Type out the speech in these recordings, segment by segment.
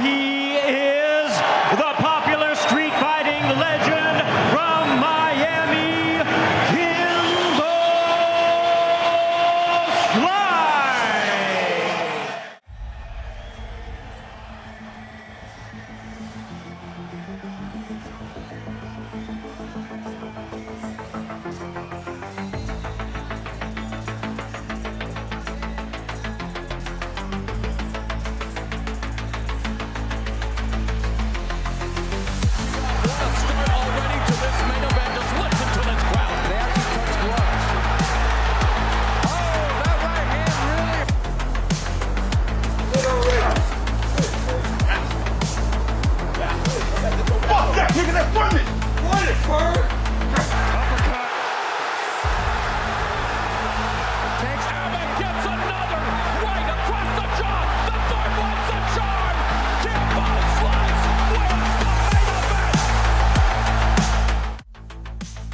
he is, the popular street fighting legend from Miami, Kimbo Slice!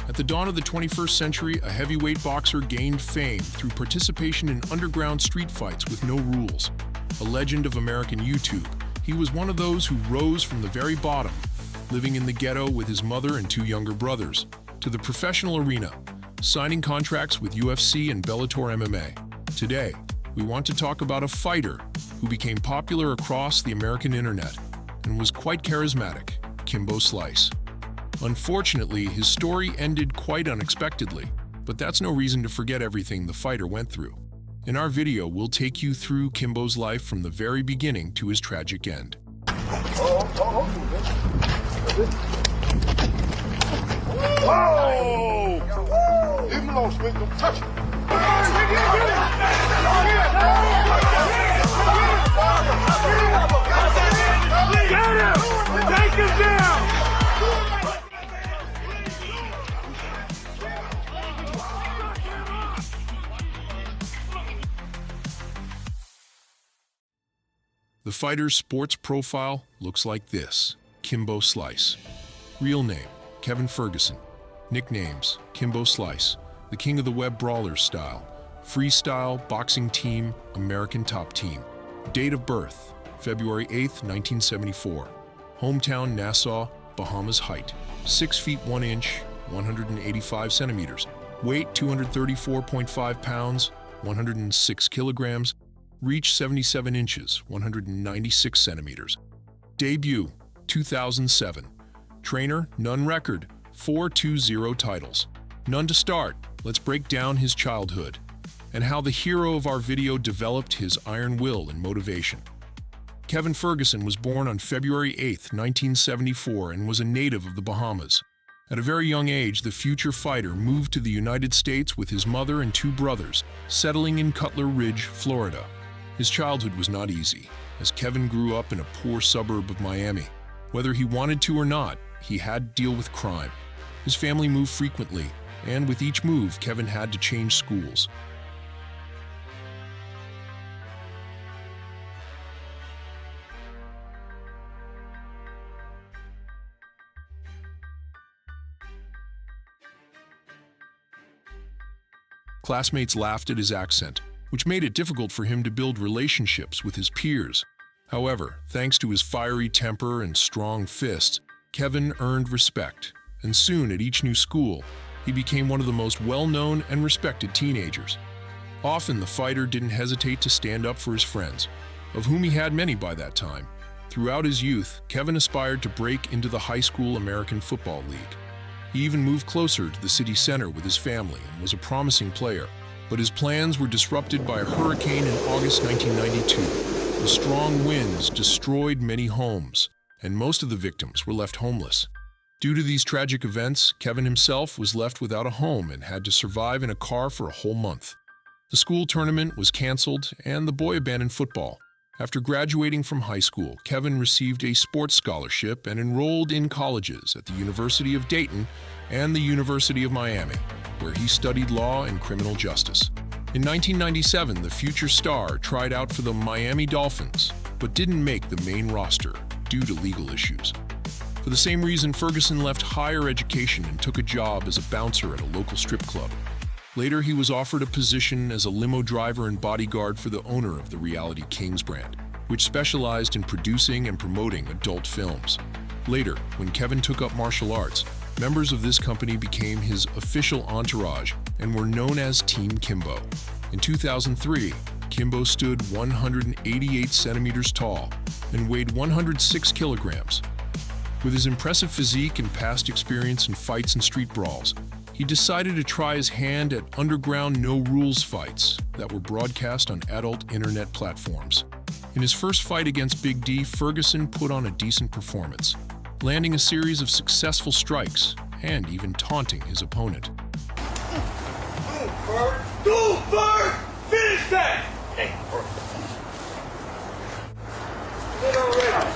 At the dawn of the 21st century, a heavyweight boxer gained fame through participation in underground street fights with no rules. A legend of American YouTube, he was one of those who rose from the very bottom, living in the ghetto with his mother and two younger brothers, to the professional arena, signing contracts with UFC and Bellator MMA. Today, we want to talk about a fighter who became popular across the American internet and was quite charismatic, Kimbo Slice. Unfortunately, his story ended quite unexpectedly, but that's no reason to forget everything the fighter went through. In our video, we'll take you through Kimbo's life from the very beginning to his tragic end. Whoa! Leave him alone, Smith. Don't touch him. Get him! Take him down! The fighter's sports profile looks like this: Kimbo Slice. Real name, Kevin Ferguson. Nicknames, Kimbo Slice, the king of the web brawlers style, freestyle, boxing team, American top team. Date of birth, February 8th, 1974. Hometown, Nassau, Bahamas. Height, 6 feet 1 inch, 185 centimeters. Weight, 234.5 pounds, 106 kilograms. Reach, 77 inches, 196 centimeters. Debut, 2007. Trainer, none. Record, 4-2-0 titles. None to start. Let's break down his childhood and how the hero of our video developed his iron will and motivation. Kevin Ferguson was born on February 8, 1974, and was a native of the Bahamas. At a very young age, the future fighter moved to the United States with his mother and two brothers, settling in Cutler Ridge, Florida. His childhood was not easy, as Kevin grew up in a poor suburb of Miami. Whether he wanted to or not, he had to deal with crime. His family moved frequently, and with each move, Kevin had to change schools. Classmates laughed at his accent, which made it difficult for him to build relationships with his peers. However, thanks to his fiery temper and strong fists, Kevin earned respect, and soon at each new school, he became one of the most well-known and respected teenagers. Often, the fighter didn't hesitate to stand up for his friends, of whom he had many by that time. Throughout his youth, Kevin aspired to break into the high school American Football League. He even moved closer to the city center with his family and was a promising player, but his plans were disrupted by a hurricane in August 1992. The strong winds destroyed many homes, and most of the victims were left homeless. Due to these tragic events, Kevin himself was left without a home and had to survive in a car for a whole month. The school tournament was canceled, and the boy abandoned football. After graduating from high school, Kevin received a sports scholarship and enrolled in colleges at the University of Dayton and the University of Miami, where he studied law and criminal justice. In 1997, the future star tried out for the Miami Dolphins, but didn't make the main roster due to legal issues. For the same reason, Ferguson left higher education and took a job as a bouncer at a local strip club. Later, he was offered a position as a limo driver and bodyguard for the owner of the Reality Kings brand. which specialized in producing and promoting adult films. Later, when Kevin took up martial arts, members of this company became his official entourage and were known as Team Kimbo. In 2003, Kimbo stood 188 centimeters tall and weighed 106 kilograms. With his impressive physique and past experience in fights and street brawls, he decided to try his hand at underground no-rules fights that were broadcast on adult internet platforms. In his first fight against Big D, Ferguson put on a decent performance, landing a series of successful strikes and even taunting his opponent. Go, Bird! Finish that! Hey, Bird. Get already.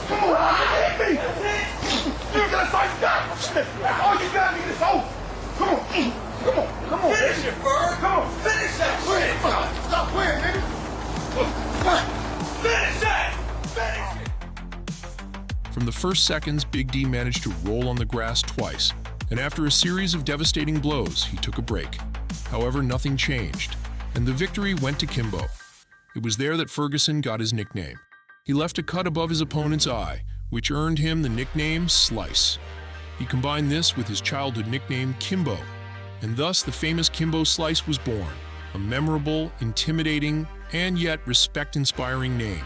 Come on, hit me! You gotta fight back! That's all you got me this over! Come on! Come on! Come on! Finish it, Bird! Come on! Finish that shit! Stop playing, nigga! Finish that! Finish it! From the first seconds, Big D managed to roll on the grass twice, and after a series of devastating blows, he took a break. However, nothing changed, and the victory went to Kimbo. It was there that Ferguson got his nickname. He left a cut above his opponent's eye, which earned him the nickname Slice. He combined this with his childhood nickname Kimbo, and thus the famous Kimbo Slice was born, a memorable, intimidating, and yet respect-inspiring name.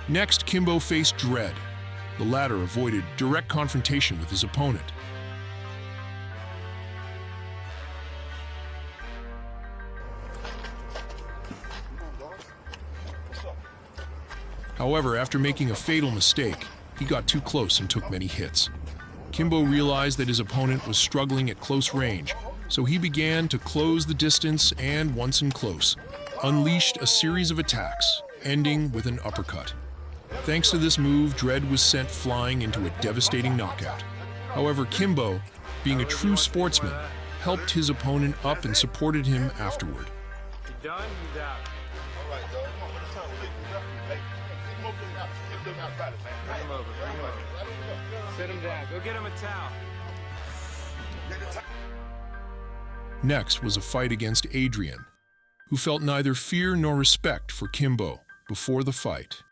Next, Kimbo faced Dread. The latter avoided direct confrontation with his opponent. However, after making a fatal mistake, he got too close and took many hits. Kimbo realized that his opponent was struggling at close range, so he began to close the distance and, once in close, unleashed a series of attacks, ending with an uppercut. Thanks to this move, Dread was sent flying into a devastating knockout. However, Kimbo, being a true sportsman, helped his opponent up and supported him afterward. You done? He's out. All right, dog. Come on, what time we Bring him over. Bring him over. Sit him down. Go get him a towel. Next was a fight against Adrian, who felt neither fear nor respect for Kimbo before the fight.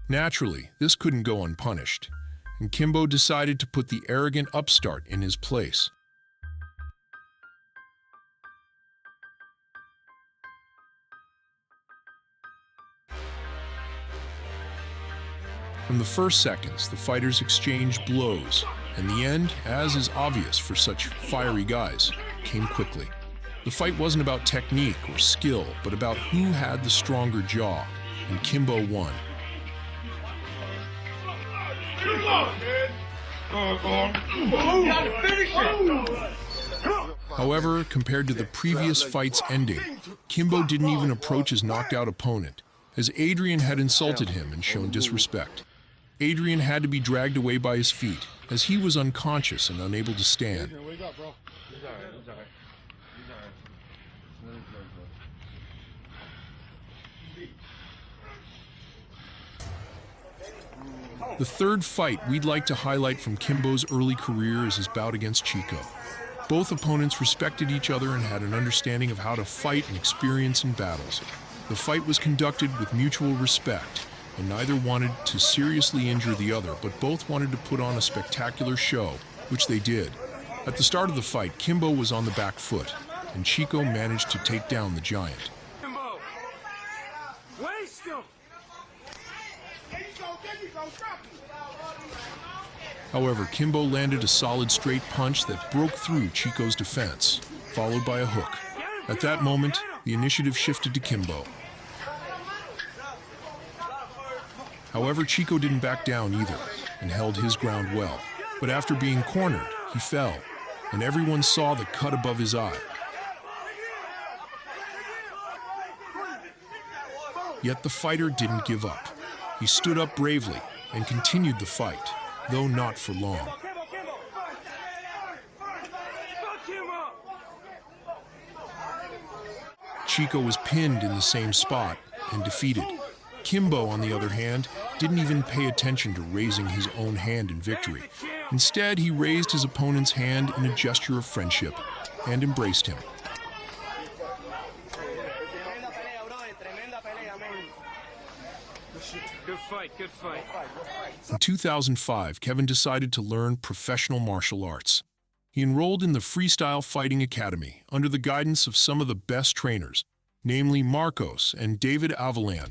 Naturally, this couldn't go unpunished, and Kimbo decided to put the arrogant upstart in his place. From the first seconds, the fighters exchanged blows, and the end, as is obvious for such fiery guys, came quickly. The fight wasn't about technique or skill, but about who had the stronger jaw, and Kimbo won. However, compared to the previous fight's ending, Kimbo didn't even approach his knocked-out opponent, as Adrian had insulted him and shown disrespect. Adrian had to be dragged away by his feet, as he was unconscious and unable to stand. The third fight we'd like to highlight from Kimbo's early career is his bout against Chico. Both opponents respected each other and had an understanding of how to fight and experience in battles. The fight was conducted with mutual respect, and neither wanted to seriously injure the other, but both wanted to put on a spectacular show, which they did. At the start of the fight, Kimbo was on the back foot, and Chico managed to take down the giant. Kimbo! Waste him! However, Kimbo landed a solid straight punch that broke through Chico's defense, followed by a hook. At that moment, the initiative shifted to Kimbo. However, Chico didn't back down either, and held his ground well. But after being cornered, he fell, and everyone saw the cut above his eye. Yet the fighter didn't give up. He stood up bravely and continued the fight, though not for long. Chico was pinned in the same spot and defeated. Kimbo, on the other hand, didn't even pay attention to raising his own hand in victory. Instead, he raised his opponent's hand in a gesture of friendship and embraced him. Good fight, good fight. In 2005, Kevin decided to learn professional martial arts. He enrolled in the Freestyle Fighting Academy under the guidance of some of the best trainers, namely Marcos and David Avalan.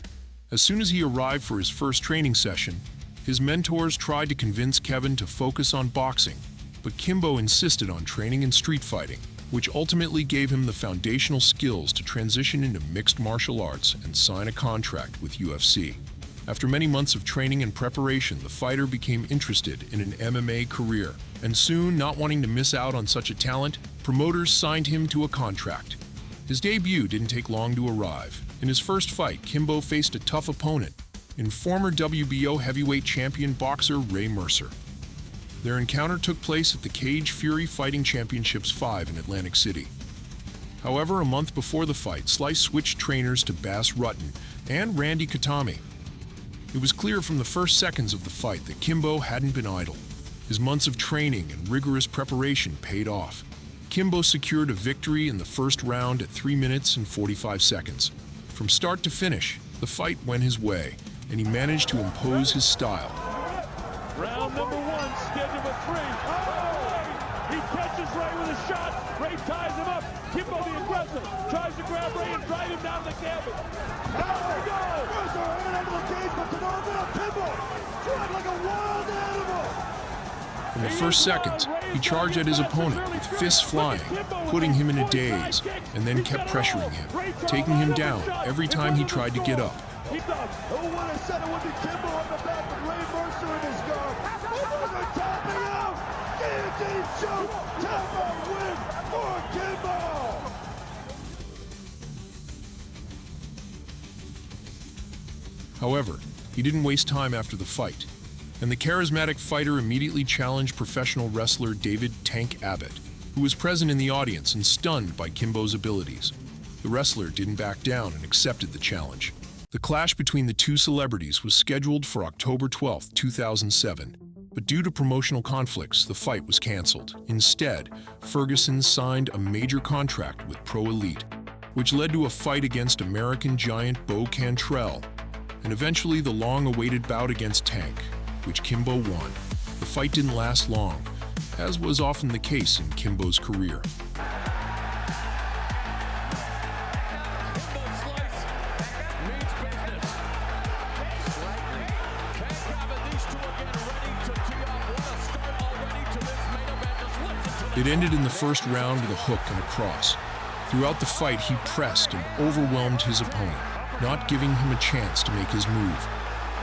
As soon as he arrived for his first training session, his mentors tried to convince Kevin to focus on boxing, but Kimbo insisted on training in street fighting, which ultimately gave him the foundational skills to transition into mixed martial arts and sign a contract with UFC. After many months of training and preparation, the fighter became interested in an MMA career, and soon, not wanting to miss out on such a talent, promoters signed him to a contract. His debut didn't take long to arrive. In his first fight, Kimbo faced a tough opponent in former WBO heavyweight champion boxer Ray Mercer. Their encounter took place at the Cage Fury Fighting Championships 5 in Atlantic City. However, a month before the fight, Slice switched trainers to Bas Rutten and Randy Katami. It was clear from the first seconds of the fight that Kimbo hadn't been idle. His months of training and rigorous preparation paid off. Kimbo secured a victory in the first round at 3 minutes and 45 seconds. From start to finish, the fight went his way, and he managed to impose his style. Round number 1, scheduled for 3. Oh! He catches Ray with a shot. Ray ties him up. Kimbo the aggressor tries to grab Ray and drive him down the cabin. There we go! Mercer headed into the cage, but Tenor Kimbo tried like a wild animal. In the first seconds, he charged at his opponent with fists flying, putting him in a daze, and then kept pressuring him, taking him down every time he tried to get up. He does. Who would have said it would be Kimbo on the back with Ray Mercer in his guard? Mercer tapping out! Guillotine choke! Tap out win for Kimbo! However, he didn't waste time after the fight, and the charismatic fighter immediately challenged professional wrestler David "Tank" Abbott, who was present in the audience and stunned by Kimbo's abilities. The wrestler didn't back down and accepted the challenge. The clash between the two celebrities was scheduled for October 12, 2007, but due to promotional conflicts, the fight was canceled. Instead, Ferguson signed a major contract with Pro Elite, which led to a fight against American giant Bo Cantrell, and eventually the long-awaited bout against Tank, which Kimbo won. The fight didn't last long, as was often the case in Kimbo's career. It ended in the first round with a hook and a cross. Throughout the fight, he pressed and overwhelmed his opponent, not giving him a chance to make his move.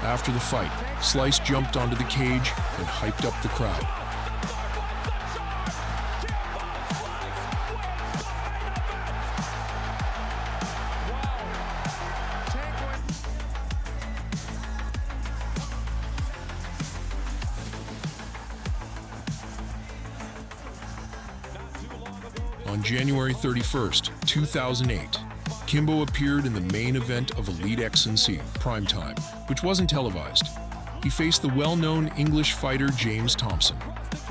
After the fight, Slice jumped onto the cage and hyped up the crowd. On January 31st, 2008, Kimbo appeared in the main event of EliteXC Primetime, which wasn't televised. He faced the well-known English fighter James Thompson.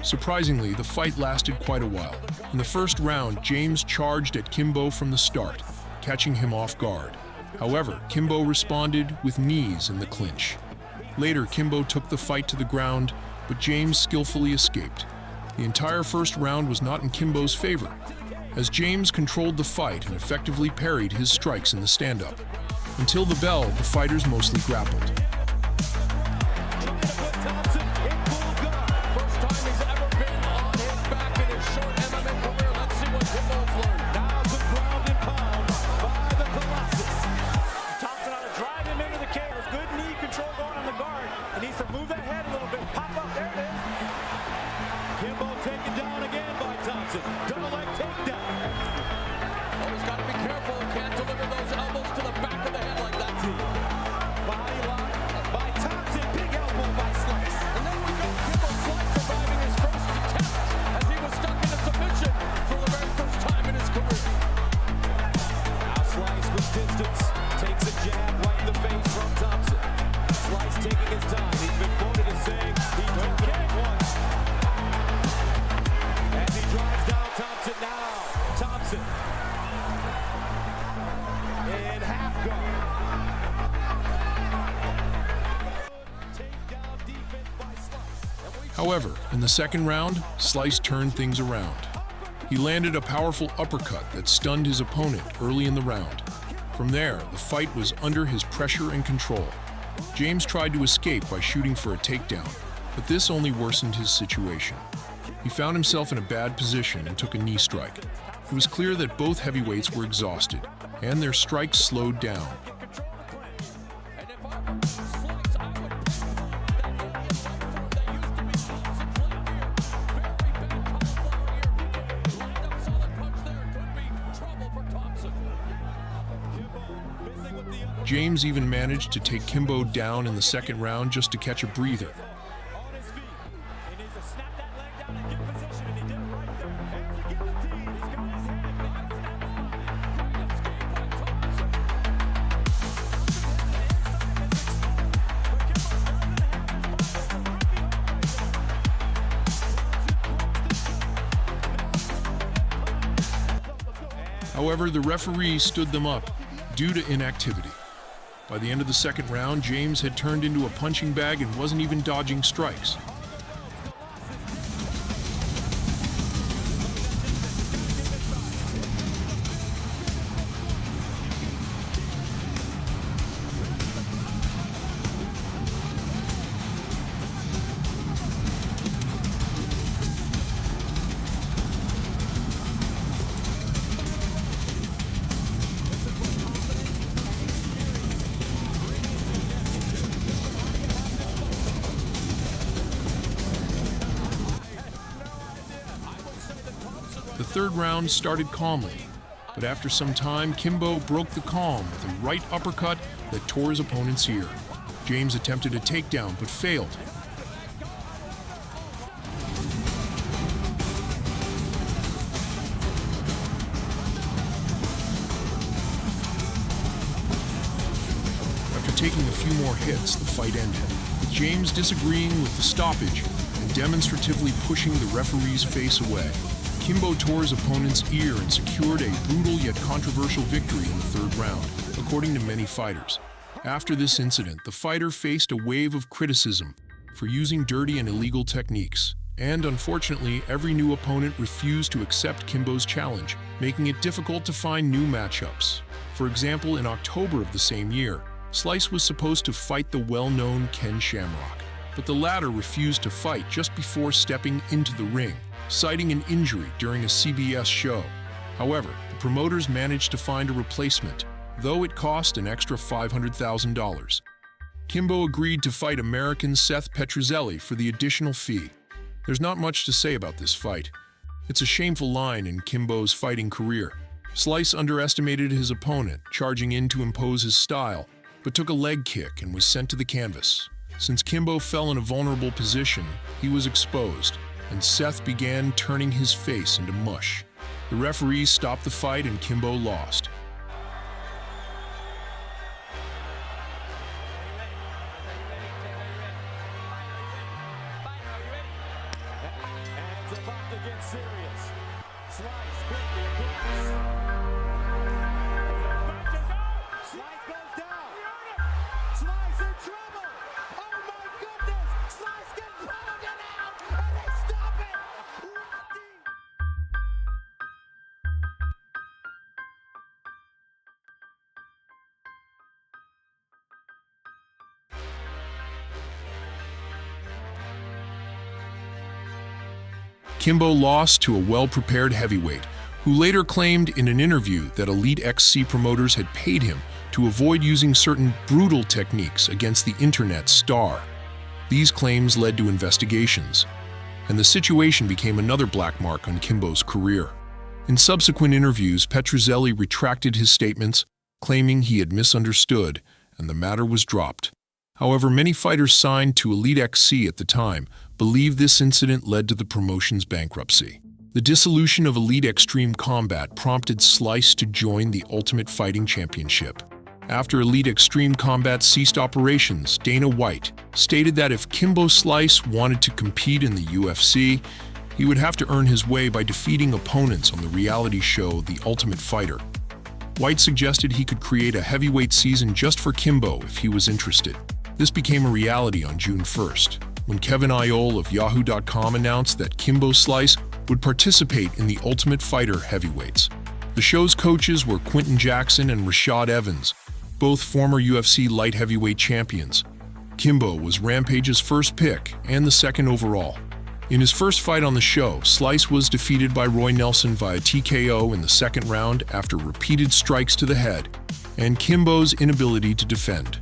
Surprisingly, the fight lasted quite a while. In the first round, James charged at Kimbo from the start, catching him off guard. However, Kimbo responded with knees in the clinch. Later, Kimbo took the fight to the ground, but James skillfully escaped. The entire first round was not in Kimbo's favor, as James controlled the fight and effectively parried his strikes in the stand-up. Until the bell, the fighters mostly grappled. Kimbo taken down again by Thompson. Double leg takedown. Oh, he's got to be careful. Can't deliver those elbows to the back of the head like that, too. Body lock However, in the second round, Slice turned things around. He landed a powerful uppercut that stunned his opponent early in the round. From there, the fight was under his pressure and control. James tried to escape by shooting for a takedown, but this only worsened his situation. He found himself in a bad position and took a knee strike. It was clear that both heavyweights were exhausted, and their strikes slowed down. James even managed to take Kimbo down in the second round just to catch a breather. However, the referee stood them up due to inactivity. By the end of the second round, James had turned into a punching bag and wasn't even dodging strikes. The third round started calmly, but after some time, Kimbo broke the calm with a right uppercut that tore his opponent's ear. James attempted a takedown, but failed. After taking a few more hits, the fight ended, with James disagreeing with the stoppage and demonstratively pushing the referee's face away. Kimbo tore his opponent's ear and secured a brutal yet controversial victory in the third round, according to many fighters. After this incident, the fighter faced a wave of criticism for using dirty and illegal techniques, and unfortunately, every new opponent refused to accept Kimbo's challenge, making it difficult to find new matchups. For example, in October of the same year, Slice was supposed to fight the well-known Ken Shamrock, but the latter refused to fight just before stepping into the ring, citing an injury during a CBS show. However, the promoters managed to find a replacement, though it cost an extra $500,000. Kimbo agreed to fight American Seth Petruzzelli for the additional fee. There's not much to say about this fight. It's a shameful line in Kimbo's fighting career. Slice underestimated his opponent, charging in to impose his style, but took a leg kick and was sent to the canvas. Since Kimbo fell in a vulnerable position, he was exposed, and Seth began turning his face into mush. The referee stopped the fight and Kimbo lost. And it's about to get serious. Slice quickly across. Slice goes down. Slice in trouble. Oh my goodness. Slice gets broken out. And they stop it. Kimbo lost to a well-prepared heavyweight, who later claimed in an interview that EliteXC promoters had paid him to avoid using certain brutal techniques against the internet star. These claims led to investigations, and the situation became another black mark on Kimbo's career. In subsequent interviews, Petruzzelli retracted his statements, claiming he had misunderstood, and the matter was dropped. However, many fighters signed to EliteXC at the time believe this incident led to the promotion's bankruptcy. The dissolution of Elite Extreme Combat prompted Slice to join the Ultimate Fighting Championship. After Elite Extreme Combat ceased operations, Dana White stated that if Kimbo Slice wanted to compete in the UFC, he would have to earn his way by defeating opponents on the reality show The Ultimate Fighter. White suggested he could create a heavyweight season just for Kimbo if he was interested. This became a reality on June 1st. when Kevin Iole of Yahoo.com announced that Kimbo Slice would participate in the Ultimate Fighter heavyweights. The show's coaches were Quinton Jackson and Rashad Evans, both former UFC light heavyweight champions. Kimbo was Rampage's first pick and the second overall. In his first fight on the show, Slice was defeated by Roy Nelson via TKO in the second round after repeated strikes to the head and Kimbo's inability to defend.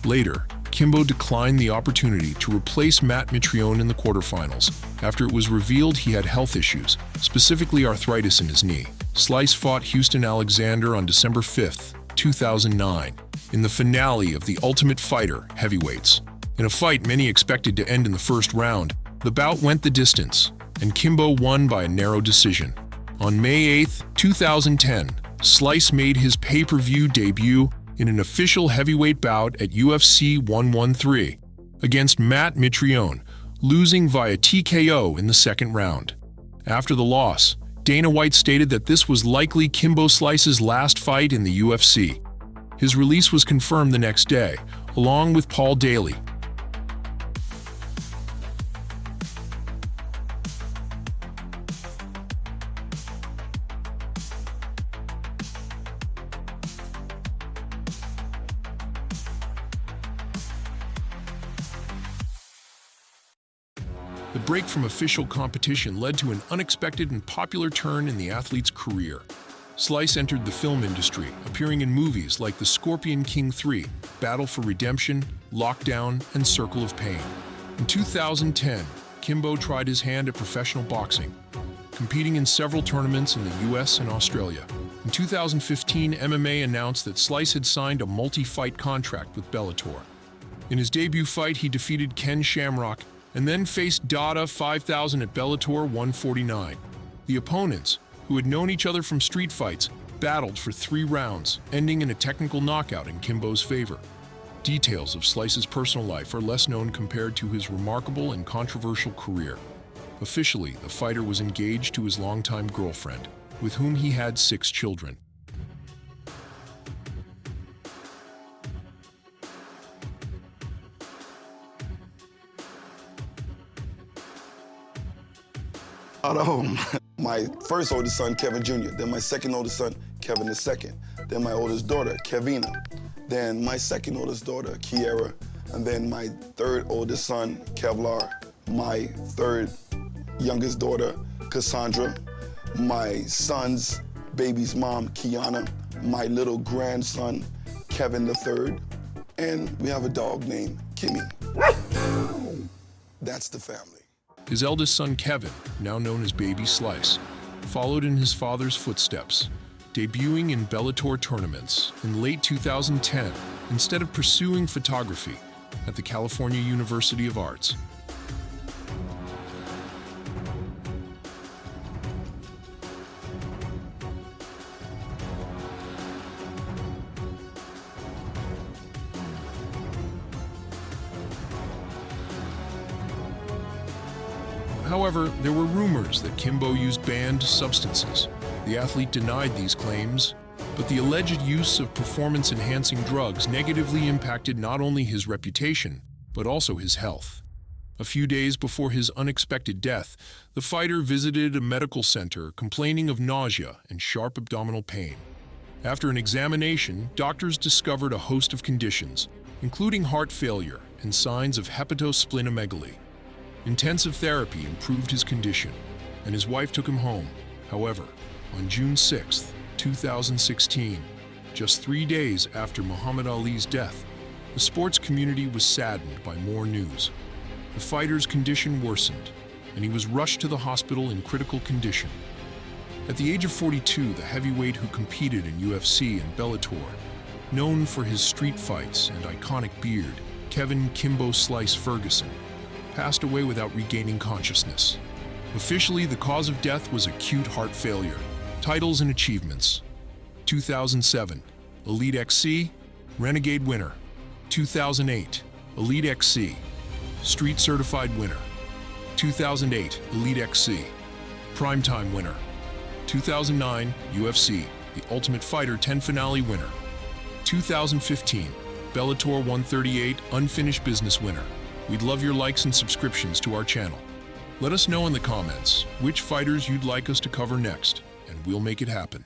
Later, Kimbo declined the opportunity to replace Matt Mitrione in the quarterfinals after it was revealed he had health issues, specifically arthritis in his knee. Slice fought Houston Alexander on December 5, 2009, in the finale of the Ultimate Fighter heavyweights. In a fight many expected to end in the first round, the bout went the distance, and Kimbo won by a narrow decision. On May 8, 2010, Slice made his pay-per-view debut in an official heavyweight bout at UFC 113 against Matt Mitrione, losing via TKO in the second round. After the loss, Dana White stated that this was likely Kimbo Slice's last fight in the UFC. His release was confirmed the next day, along with Paul Daly. The break from official competition led to an unexpected and popular turn in the athlete's career. Slice entered the film industry, appearing in movies like The Scorpion King 3, Battle for Redemption, Lockdown, and Circle of Pain. In 2010, Kimbo tried his hand at professional boxing, competing in several tournaments in the US and Australia. In 2015, MMA announced that Slice had signed a multi-fight contract with Bellator. In his debut fight, he defeated Ken Shamrock and then faced Dada 5000 at Bellator 149. The opponents, who had known each other from street fights, battled for 3 rounds, ending in a technical knockout in Kimbo's favor. Details of Slice's personal life are less known compared to his remarkable and controversial career. Officially, the fighter was engaged to his longtime girlfriend, with whom he had 6 children. Out of home. My first oldest son, Kevin Jr., then my second oldest son, Kevin II, then my oldest daughter, Kevina, then my second oldest daughter, Kiera, and then my third oldest son, Kevlar, my third youngest daughter, Cassandra, my son's baby's mom, Kiana, my little grandson, Kevin III, and we have a dog named Kimmy. That's the family. His eldest son, Kevin, now known as Baby Slice, followed in his father's footsteps, debuting in Bellator tournaments in late 2010 instead of pursuing photography at the California University of Arts. However, there were rumors that Kimbo used banned substances. The athlete denied these claims, but the alleged use of performance-enhancing drugs negatively impacted not only his reputation, but also his health. A few days before his unexpected death, the fighter visited a medical center complaining of nausea and sharp abdominal pain. After an examination, doctors discovered a host of conditions, including heart failure and signs of hepatosplenomegaly. Intensive therapy improved his condition, and his wife took him home. However, on June 6, 2016, just 3 days after Muhammad Ali's death, the sports community was saddened by more news. The fighter's condition worsened, and he was rushed to the hospital in critical condition. At the age of 42, the heavyweight who competed in UFC and Bellator, known for his street fights and iconic beard, Kevin "Kimbo Slice" Ferguson, passed away without regaining consciousness. Officially, the cause of death was acute heart failure. Titles and achievements: 2007, EliteXC, Renegade winner. 2008, EliteXC, Street Certified winner. 2008, EliteXC, Primetime winner. 2009, UFC, The Ultimate Fighter 10 finale winner. 2015, Bellator 138 unfinished business winner. We'd love your likes and subscriptions to our channel. Let us know in the comments which fighters you'd like us to cover next, and we'll make it happen.